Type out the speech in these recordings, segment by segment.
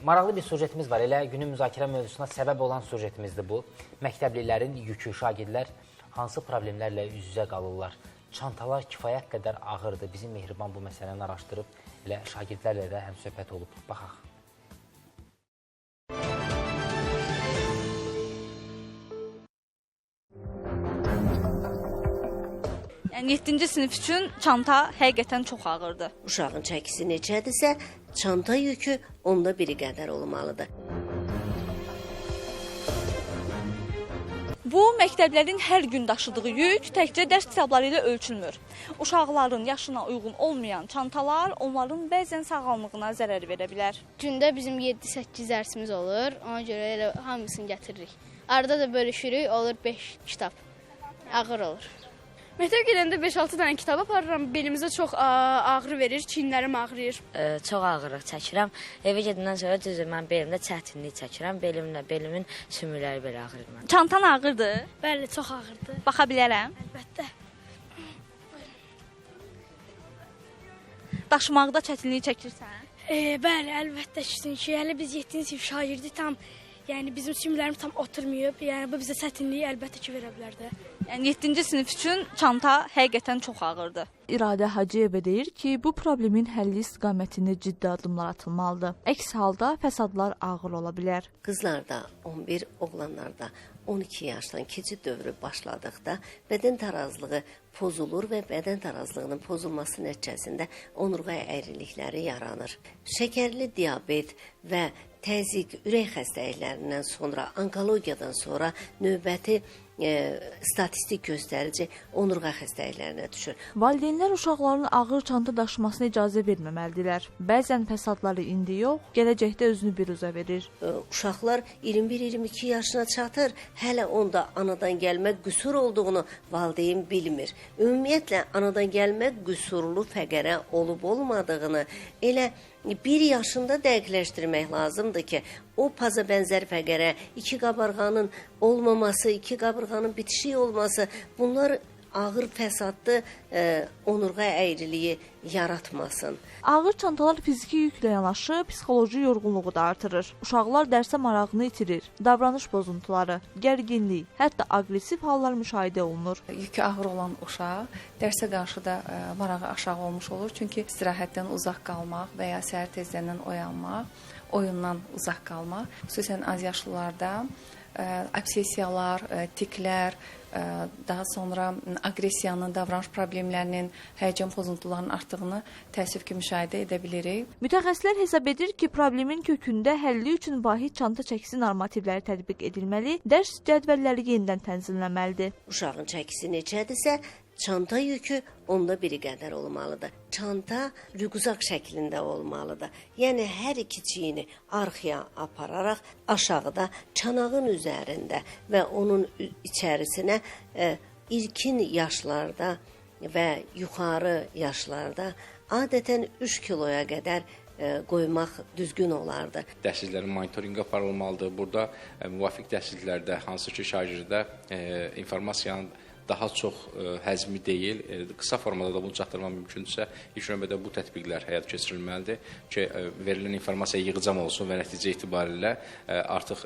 Maraqlı bir sujetimiz var. Elə günün müzakirə mövzusuna səbəb olan sujetimizdir bu. Məktəblilərin yükü, şagirdlər hansı problemlərlə üz-üzə qalırlar? Çantalar kifayət qədər ağırdır. Bizim Mehriban bu məsələni araşdırıb elə şagirdlərlə də həmsöhbət olub. Baxaq. Yəni 7-ci sinif üçün çanta həqiqətən çox ağırdır. Uşağın çəkisi neçədirsə, çanta yükü onda biri qədər olmalıdır. Bu, məktəblərin hər gün daşıdığı yük təkcə dərs kitabları ilə ölçülmür. Uşaqların yaşına uyğun olmayan çantalar onların bəzən sağlamlığına zərər verə bilər. Gündə bizim 7-8 dərsimiz olur, ona görə elə hamısını gətiririk. Arada da bölüşürük, olur 5 kitab. Ağır olur. Məktəb gedəndə 5-6 dənə kitab aparıram, belimizə çox ağrı verir, çiyinlərim ağrıyır. Çox ağırlıq çəkirəm. Evə gedəndən sonra düzdür, mən belimdə çətinlik çəkirəm. Belimin sümükləri belə ağrıyır mənim. Çantan ağırdır? Bəli, çox ağırdır. Baxa bilərəm? Əlbəttə. Daşımaqda çətinlik çəkirsən? Bəli, əlbəttə çünki hələ biz 7-ci sinif şagirdi tam, yəni bizim sümüklərimiz tam oturmayıb. Yəni bu bizə çətinliyi əlbəttə ki verə bilər də. Yəni 7-ci sinif üçün çanta həqiqətən çox ağırdır. İradə Hacıyeva deyir ki, bu problemin həlli istiqamətində ciddi addımlar atılmalıdır. Əks halda fəsadlar ağır ola bilər. Qızlarda 11, oğlanlarda 12 yaşdan keçid dövrü başladıqda bədən tarazlığı pozulur və bədən tarazlığının pozulması nəticəsində onurğa əyrilikləri yaranır. Şəkərli diabet və təzyiq, ürək xəstəliklərindən sonra, onkologiyadan sonra növbəti statistik göstərici onurğa xəstəliklərinə düşür. Valideynlər uşaqların ağır çanta daşımasına icazə verməməlidirlər. Bəzən fəsadları indi yox, gələcəkdə özünü biruzə verir. Uşaqlar 21-22 yaşına çatır, hələ onda anadan gəlmə qüsur olduğunu valideyn bilmir. Ümumiyyətlə, anadan gəlmə qüsurlu fəqərə olub-olmadığını elə 1 yaşında dəqiqləşdirmək lazımdır ki, o paza bənzər fəqərə, 2 qabırğanın olmaması, 2 qabırğanın bitişik olması, bunlar ağır fəsadlı onurğa əyriliyi yaratmasın. Ağır çantalar fiziki yüklə yanaşı, psixoloji yorğunluğu da artırır. Uşaqlar dərsə marağını itirir, davranış pozuntuları, gərginlik, hətta aqressiv hallar müşahidə olunur. Yükü ağır olan uşaq dərsə qarşı da marağı aşağı olmuş olur. Çünki istirahətdən uzaq qalmaq və ya səhər tezdən oyanmaq, oyundan uzaq qalmaq, xüsusən az yaşlılarda obsesiyalar, tiklər, daha sonra aqressiyanın, davranış problemlərinin, həyəcan pozuntularının artdığını təəssüf ki, müşahidə edə bilirik. Mütəxəssislər hesab edir ki, problemin kökündə həlli üçün vahid çanta çəkisi normativləri tətbiq edilməli, dərs cədvəlləri yenidən tənzimlənməlidir. Uşağın çəkisi neçədirsə, çanta yükü onda biri qədər olmalıdır. Çanta rüquzaq şəklində olmalıdır. Yəni, hər iki çiyini arxaya apararaq aşağıda çanağın üzərində və onun içərisinə ilkin yaşlarda və yuxarı yaşlarda adətən 3 kiloya qədər qoymaq düzgün olardı. Dərsliklərin monitorinqi aparılmalıdır. Burada müvafiq dərsliklərdə hansı ki şagirdə informasiyanın daha çox həzmi deyil, qısa formada da bunu çatdırmaq mümkündürsə, ilk növbədə bu tətbiqlər həyata keçirilməlidir ki, verilən informasiya yığcam olsun və nəticə etibarilə artıq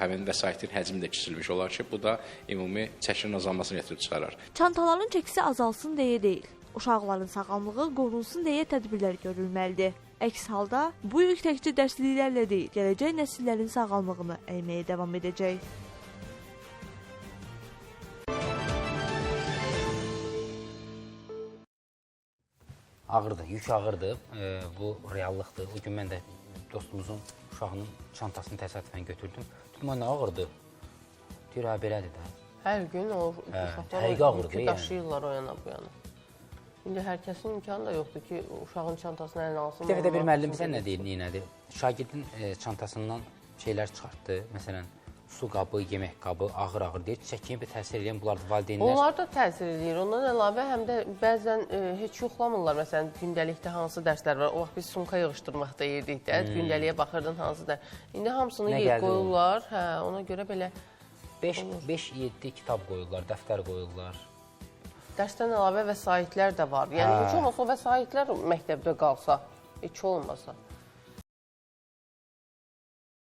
həmin vəsaitin həcmi də keçirilmiş olar ki, bu da ümumi çəkinin azalmasını gətirib çıxarar. Çantaların çəkisi azalsın deyə deyil, uşaqların sağlamlığı qorunsun deyə tədbirlər görülməlidir. Əks halda bu yük təkcə dərsliklərlə deyil, gələcək nəsillərin sağlamlığını əyməyə davam edəcək. Ağırdır, yük ağırdır. Bu reallıqdır. O gün mən də dostumuzun uşağının çantasını təsadüfən götürdüm. Dedim, nə ağırdır? Deyir, belədir də. Hər gün o uşaqlar yükü daşıyırlar o yana bu yana. İndi hər kəsin imkanı da yoxdur ki, uşağın çantasını əlinə alsın. Dəfədə bir müəllim bizə nə deyir, neynədir? Şagirdin çantasından şeylər çıxartdı, məsələn, su qabı, yemək qabı ağır-ağır deyir, çəkiyə bir təsir edən bunlar valideynlər. Onlar da təsir edir. Ondan əlavə həm də bəzən heç yoxlamırlar. Məsələn, gündəlikdə hansı dərslər var? O vaxt biz sumka yığışdırmaqda yedik də, gündəliyə baxırdın hansı dərs. İndi hamısını yığıb qoyurlar. Hə, ona görə belə 5-7 kitab qoyurlar, dəftər qoyurlar. Dərsdən əlavə vəsaitlər də var. Yəni, heç olmasa o vəsaitlər məktəbdə qalsa, heç olmasa.